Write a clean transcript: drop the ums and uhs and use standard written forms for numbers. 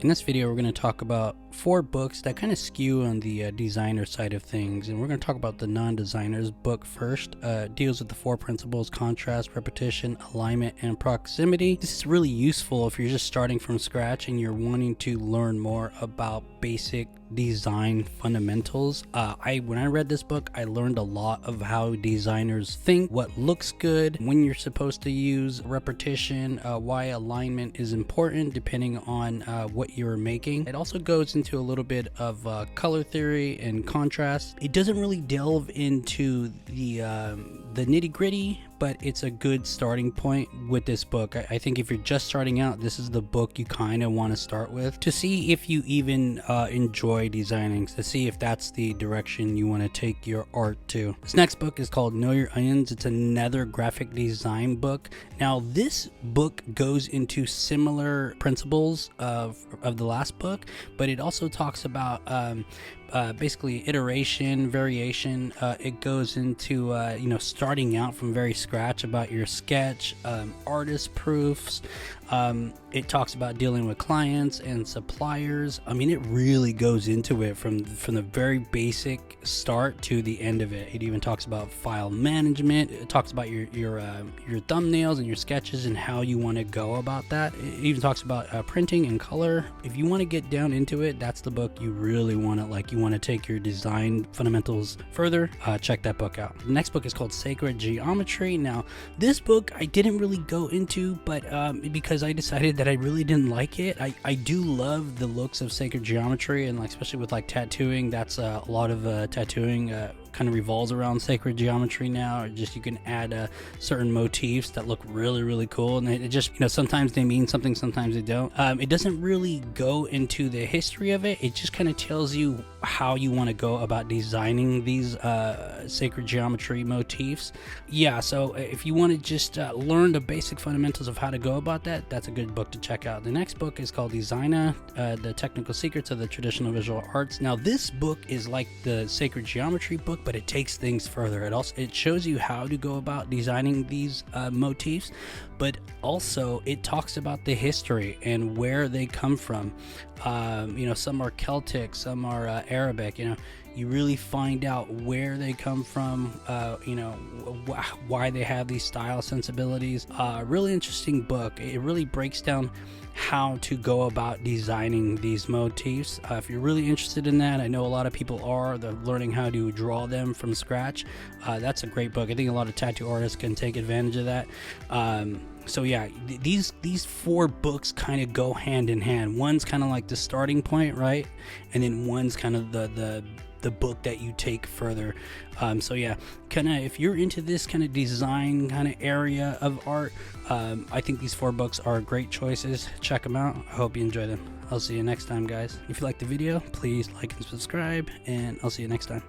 In this video, we're going to talk about 4 books that kind of skew on the designer side of things, and we're going to talk about the non-designer's book first. Deals with the 4 principles: contrast, repetition, alignment, and proximity. This is really useful if you're just starting from scratch and you're wanting to learn more about basic design fundamentals. When I read this book, I learned a lot of how designers think, what looks good, when you're supposed to use repetition, why alignment is important depending on what you're making. It also goes into a little bit of color theory and contrast. It doesn't really delve into the nitty-gritty, but it's a good starting point with this book. I think if you're just starting out, this is the book you kind of want to start with to see if you even enjoy designing, to see if that's the direction you want to take your art to. This next book is called Know Your Onions. It's another graphic design book. Now, this book goes into similar principles of the last book, but it also talks about basically iteration, variation. It goes into starting out from very scratch about your sketch, artist proofs. It talks about dealing with clients and suppliers. I mean, it really goes into it from the very basic start to the end of it. It even talks about file management. It talks about your thumbnails and your sketches and how you want to go about that. It even talks about printing and color. If you want to get down into it, that's the book you really want to you want to take your design fundamentals further. Check that book out. The next book is called Sacred Geometry. Now, this book I didn't really go into, but because I decided that I really didn't like it. I do love the looks of Sacred Geometry, and especially with tattooing. That's a lot of tattooing kind of revolves around sacred geometry now. Or just you can add certain motifs that look really cool, and it just sometimes they mean something, sometimes they don't. It doesn't really go into the history of it. It just kind of tells you how you want to go about designing these sacred geometry motifs. Yeah, so if you want to just learn the basic fundamentals of how to go about that, that's a good book to check out. The next book is called Designer, the Technical Secrets of the Traditional Visual Arts. Now, this book is like the sacred geometry book, but it takes things further. It shows you how to go about designing these motifs, but also it talks about the history and where they come from. Some are Celtic, some are Arabic. You really find out where they come from, why they have these style sensibilities. Really interesting book. It really breaks down how to go about designing these motifs. If you're really interested in that, I know a lot of people are. They're learning how to draw them from scratch. That's a great book. I think a lot of tattoo artists can take advantage of that. So yeah, these 4 books kind of go hand in hand. One's kind of like the starting point, right? And then one's kind of the book that you take further. So yeah, kind of if you're into this kind of design kind of area of art, I think these 4 books are great choices. Check them out. I hope you enjoy them. I'll see you next time, guys. If you liked the video, please like and subscribe, and I'll see you next time.